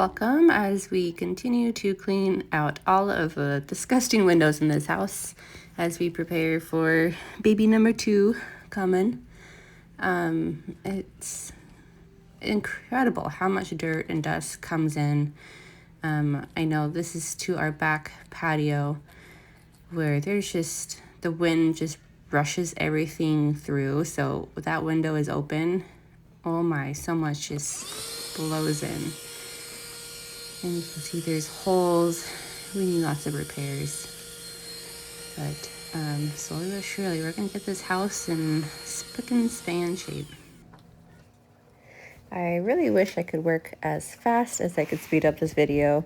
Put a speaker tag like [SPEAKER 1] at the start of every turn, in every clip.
[SPEAKER 1] welcome as we continue to clean out all of the disgusting windows in this house as we prepare for baby number 2 coming. It's incredible how much dirt and dust comes in. I know this is to our back patio where there's just, the wind just brushes everything through. So that window is open. Oh my, so much just blows in. And you can see there's holes. We need lots of repairs. But slowly but surely, we're going to get this house in spick and span shape. I really wish I could work as fast as I could speed up this video.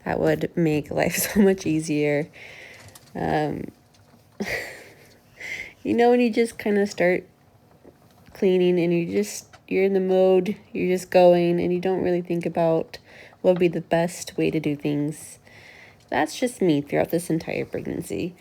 [SPEAKER 1] That would make life so much easier. You know, when you just kind of start cleaning and you're in the mode, you're just going and you don't really think about what would be the best way to do things. That's just me throughout this entire pregnancy.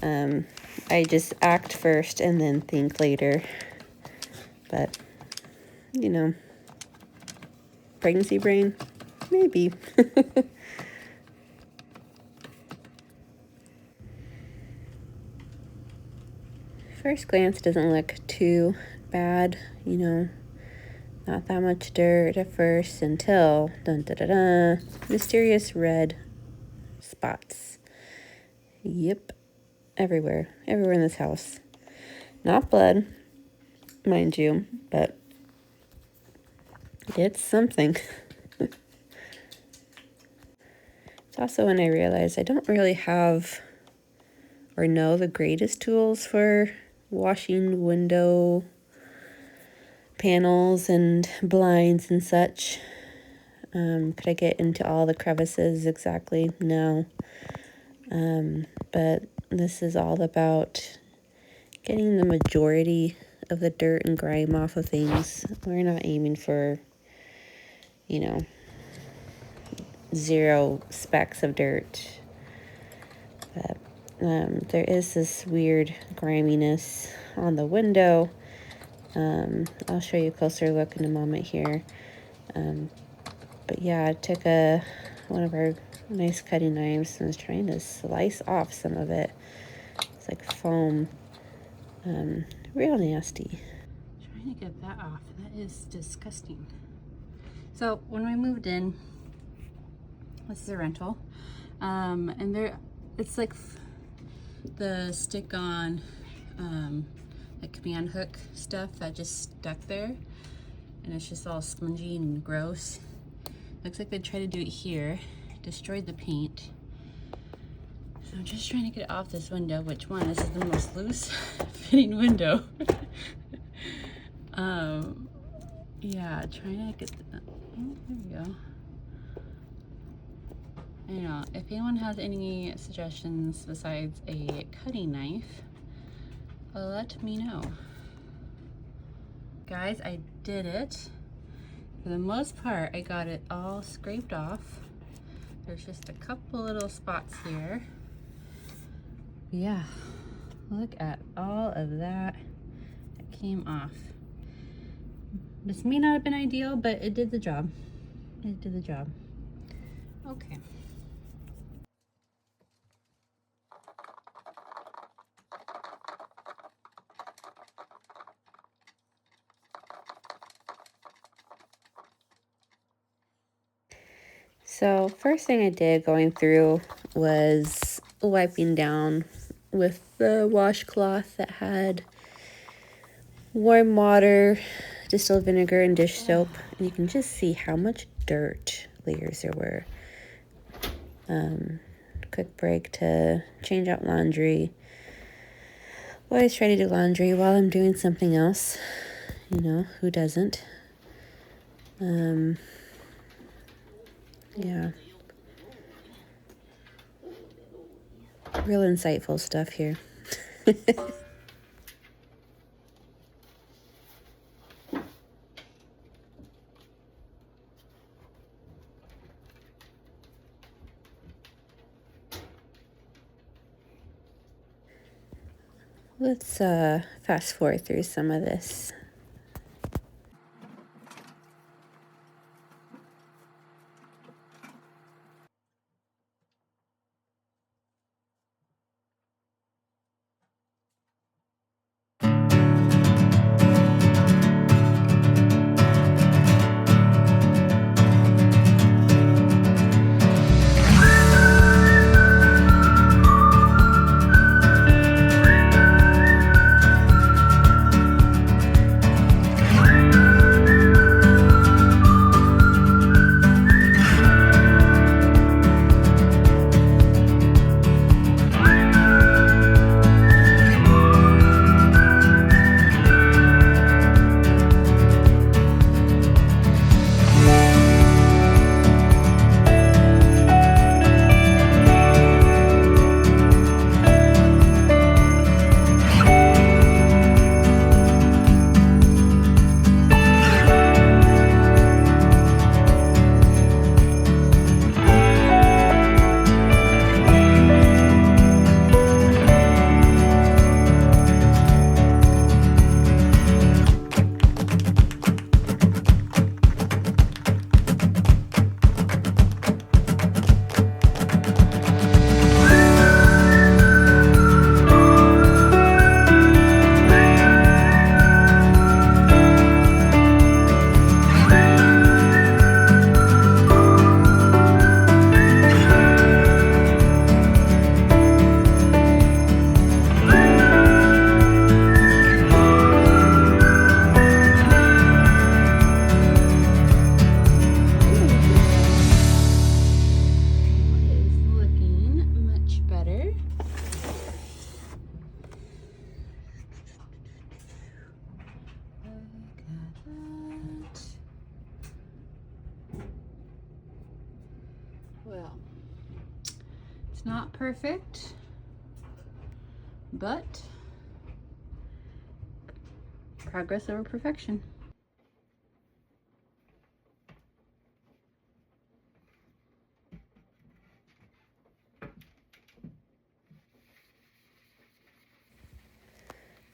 [SPEAKER 1] I just act first and then think later. But, you know, pregnancy brain, maybe. First glance doesn't look too bad, you know, not that much dirt at first until mysterious red spots. Yep, everywhere in this house. Not blood, mind you, but it's something. It's also when I realized I don't really have or know the greatest tools for washing window panels and blinds and such. Could I get into all the crevices exactly? No. But this is all about getting the majority of the dirt and grime off of things. We're not aiming for, you know, 0 specks of dirt. But there is this weird griminess on the window. I'll show you a closer look in a moment here. But yeah, I took one of our nice cutting knives and was trying to slice off some of it. It's like foam. Real nasty. Trying to get that off. That is disgusting. So when we moved in, this is a rental, and it's like the stick-on, like command hook stuff that just stuck there, and it's just all spongy and gross. Looks like they tried to do it here, destroyed the paint. So I'm just trying to get it off this window. Which one? This is the most loose fitting window. Yeah, trying to get the, oh, there we go. I know, if anyone has any suggestions besides a cutting knife, let me know. Guys, I did it. For the most part, I got it all scraped off. There's just a couple little spots here. Yeah, look at all of that came off. This may not have been ideal, but it did the job. It did the job. Okay. So first thing I did going through was wiping down with the washcloth that had warm water, distilled vinegar, and dish soap. And you can just see how much dirt layers there were. Quick break to change out laundry. Always try to do laundry while I'm doing something else. You know, who doesn't? Yeah. Real insightful stuff here. Let's fast forward through some of this.
[SPEAKER 2] Not perfect, but progress over perfection.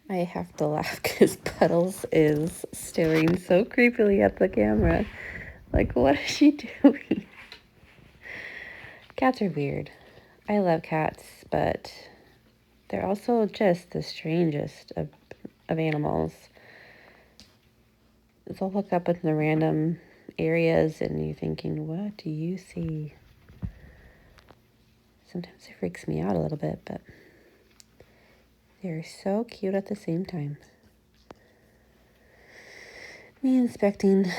[SPEAKER 1] I have to laugh because Puddles is staring so creepily at the camera. Like, what is she doing? Cats are weird. I love cats, but they're also just the strangest of animals. They'll look up in the random areas and you're thinking, what do you see? Sometimes it freaks me out a little bit, but they're so cute at the same time. Me inspecting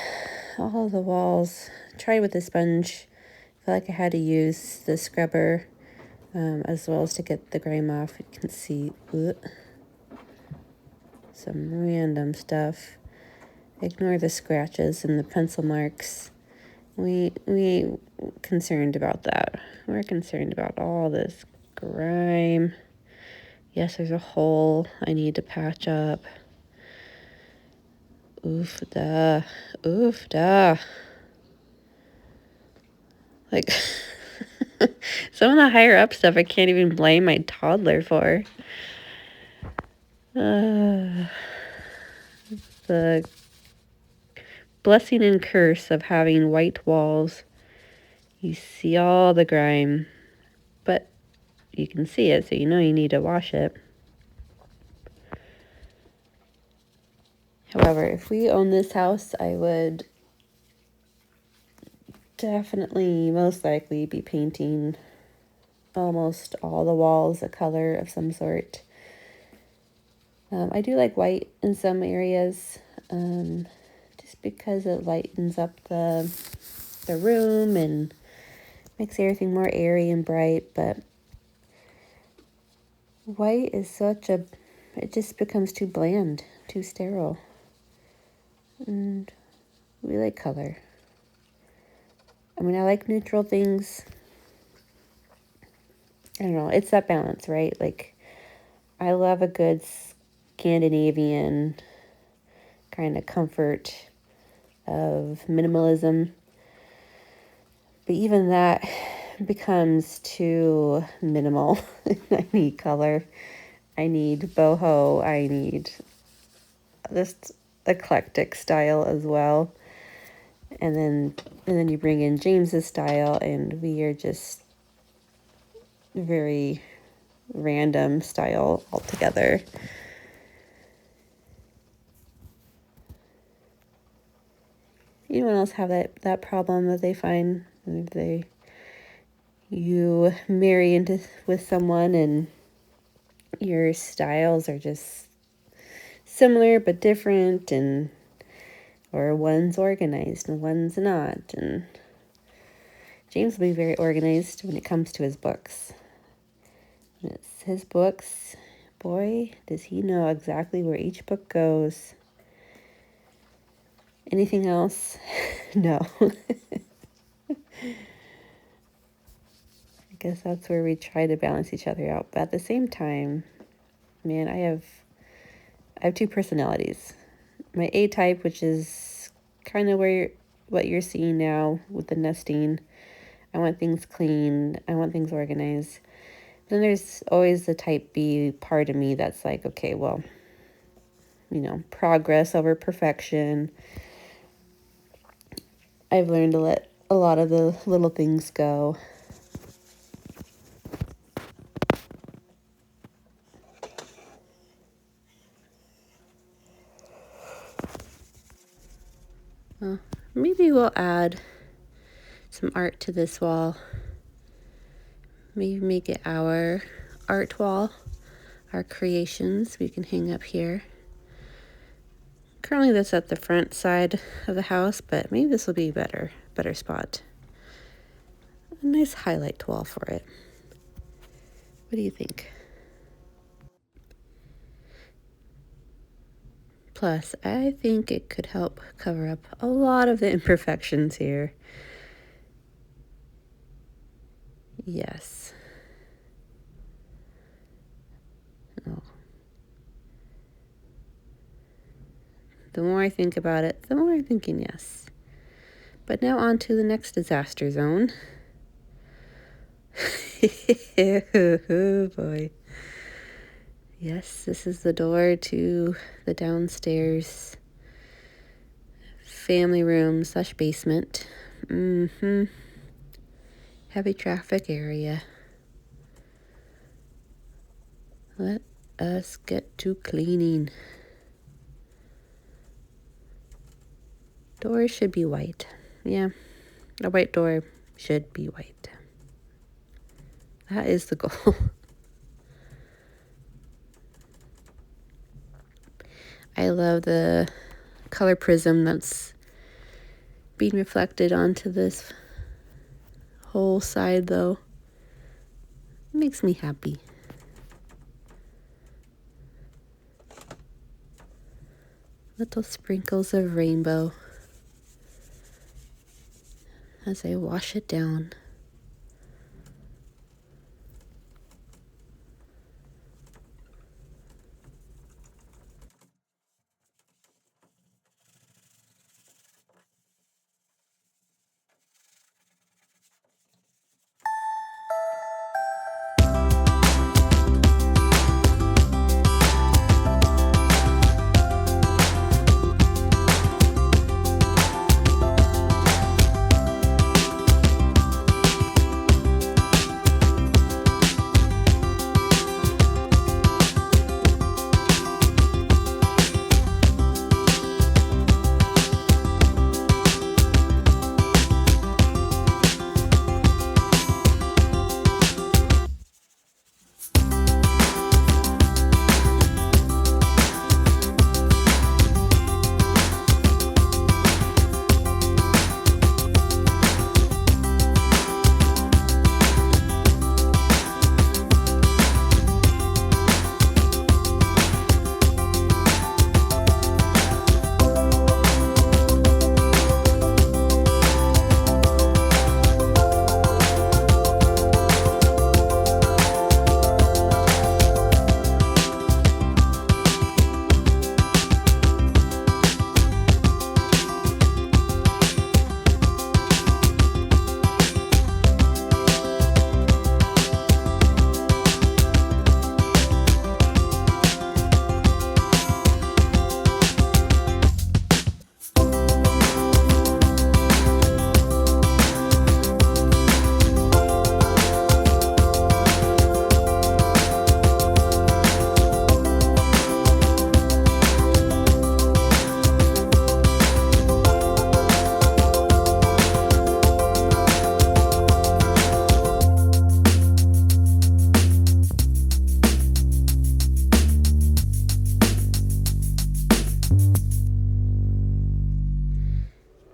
[SPEAKER 1] all of the walls. Tried with the sponge. I feel like I had to use the scrubber as well as to get the grime off. You can see some random stuff. Ignore the scratches and the pencil marks. We ain't concerned about that. We're concerned about all this grime. Yes, there's a hole I need to patch up. Oof da. Oof da. Like, some of the higher up stuff I can't even blame my toddler for. The blessing and curse of having white walls. You see all the grime, but you can see it, so you know you need to wash it. However, if we own this house, I would definitely, most likely, be painting almost all the walls a color of some sort. I do like white in some areas, just because it lightens up the room and makes everything more airy and bright, but white is it just becomes too bland, too sterile. And we like color. I mean, I like neutral things. I don't know, it's that balance, right? Like, I love a good Scandinavian kind of comfort of minimalism. But even that becomes too minimal. I need color. I need boho. I need this eclectic style as well. And then you bring in James's style, and we are just very random style altogether. Anyone else have that problem that they find if you marry into with someone and your styles are just similar but different, and or one's organized and one's not? And James will be very organized when it comes to his books. When it's his books, boy, does he know exactly where each book goes. Anything else? No. I guess that's where we try to balance each other out. But at the same time, man, I have two personalities. My A type, which is kind of what you're seeing now with the nesting. I want things clean. I want things organized. Then there's always the type B part of me that's like, okay, well, progress over perfection. I've learned to let a lot of the little things go. Well, maybe we'll add some art to this wall. Maybe make it our art wall, our creations we can hang up here. Currently that's at the front side of the house, but maybe this will be a better spot. A nice highlight wall for it. What do you think? Plus, I think it could help cover up a lot of the imperfections here. Yes. The more I think about it, the more I'm thinking yes. But now on to the next disaster zone. Oh boy. Yes, this is the door to the downstairs family room / basement. Heavy traffic area. Let us get to cleaning. Doors should be white. Yeah, a white door should be white. That is the goal. I love the color prism that's being reflected onto this whole side, though. It makes me happy. Little sprinkles of rainbow as I wash it down.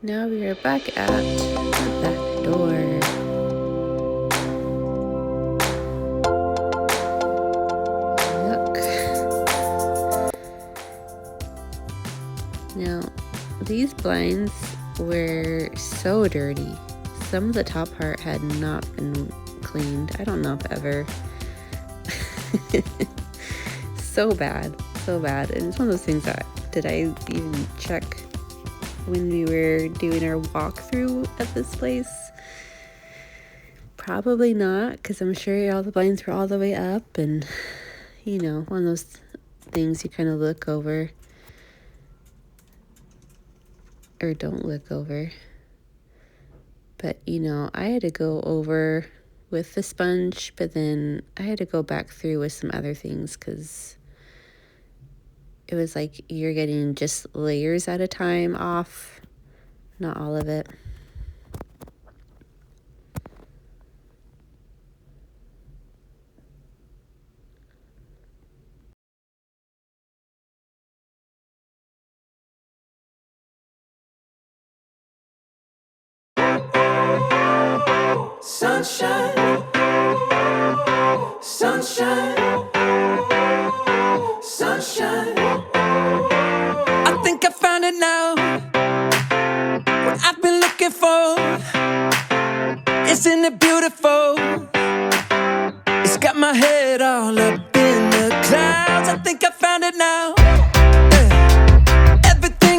[SPEAKER 1] Now we are back at the back door. Look. Now, these blinds were so dirty. Some of the top part had not been cleaned. I don't know if ever. So bad. And it's one of those things that, did I even check when we were doing our walkthrough at this place? Probably not, because I'm sure all the blinds were all the way up, and you know, one of those things you kind of look over or don't look over. But you know, I had to go over with the sponge, but then I had to go back through with some other things because it was like you're getting just layers at a time off, not all of it.
[SPEAKER 3] Sunshine, sunshine, sunshine. I think I found it now. What I've been looking for. Isn't it beautiful? It's got my head all up in the clouds. I think I found it now. Everything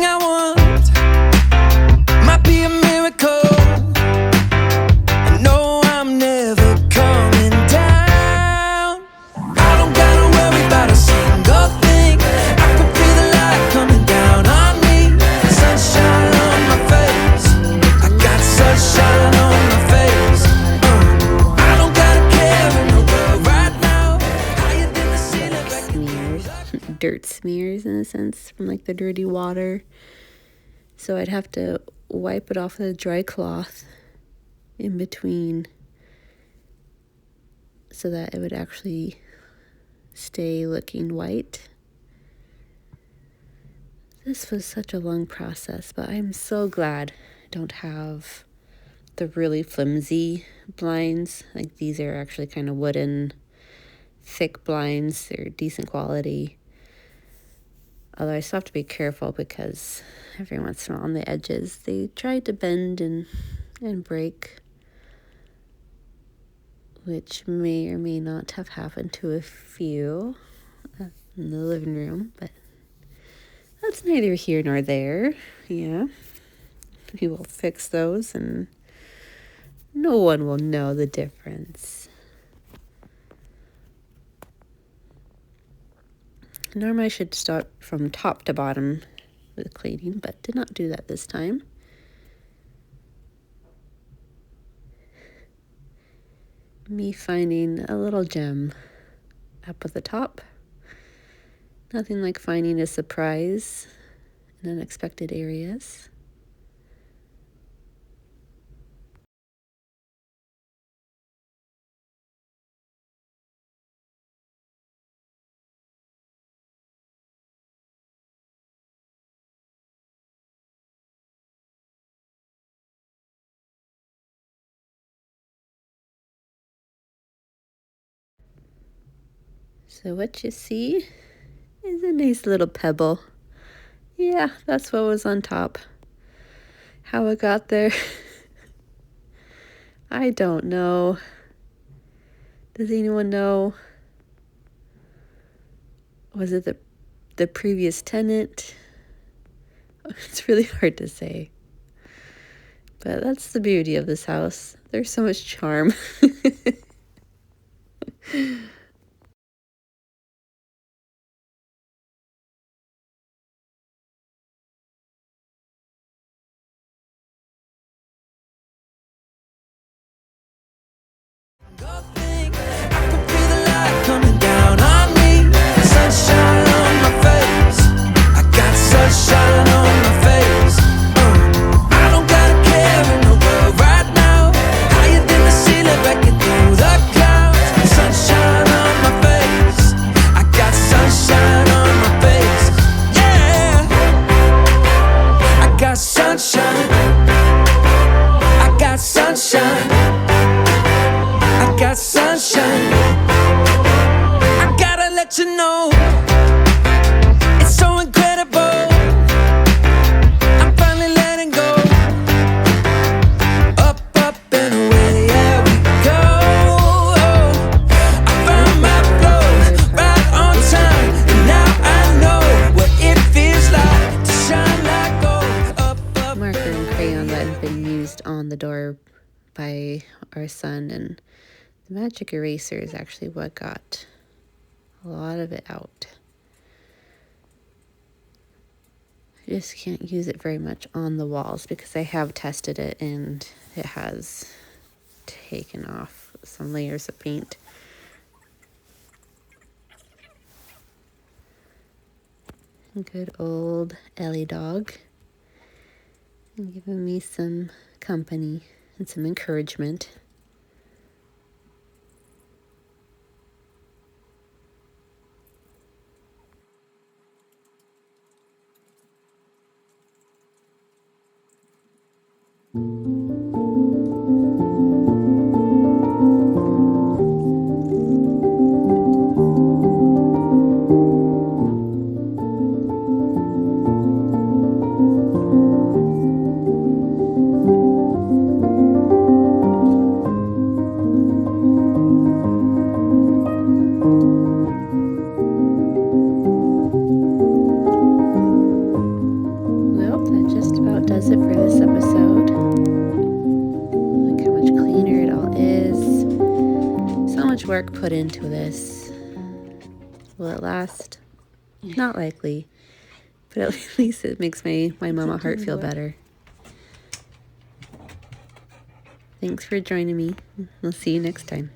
[SPEAKER 1] dirt smears in a sense from like the dirty water. So I'd have to wipe it off with a dry cloth in between so that it would actually stay looking white. This was such a long process, but I'm so glad I don't have the really flimsy blinds. Like these are actually kind of wooden, thick blinds. They're decent quality. Although I still have to be careful because every once in a while on the edges they try to bend and break, which may or may not have happened to a few in the living room, but that's neither here nor there. Yeah, we will fix those and no one will know the difference. Normally I should start from top to bottom with cleaning, but did not do that this time. Me finding a little gem up at the top. Nothing like finding a surprise in unexpected areas. So what you see is a nice little pebble. Yeah, that's what was on top. How it got there, I don't know. Does anyone know? Was it the previous tenant? It's really hard to say. But that's the beauty of this house. There's so much charm.
[SPEAKER 3] Go think I could feel the light coming down on me. Sunshine on my face. I got sunshine on my face. I don't gotta care in the world right now. Higher than the ceiling, breaking through the clouds. Sunshine on my face. I got sunshine on my face. Yeah, I got sunshine. I got sunshine. I got sunshine. I gotta let you know, it's so incredible. I'm finally letting go. Up, up and away, yeah we go. I found my flow right on time, and now I know what it feels like to shine like gold. Up, up.
[SPEAKER 1] Marker and crayon that has been used on the door by our son, and the magic eraser is actually what got a lot of it out. I just can't use it very much on the walls because I have tested it and it has taken off some layers of paint. Good old Ellie dog, and giving me some company and some encouragement. Well, that just about does it for this episode. Look how much cleaner it all is. So much work put into this. Will it last? Not likely. But at least it makes my mama heart feel better. Thanks for joining me. We'll see you next time.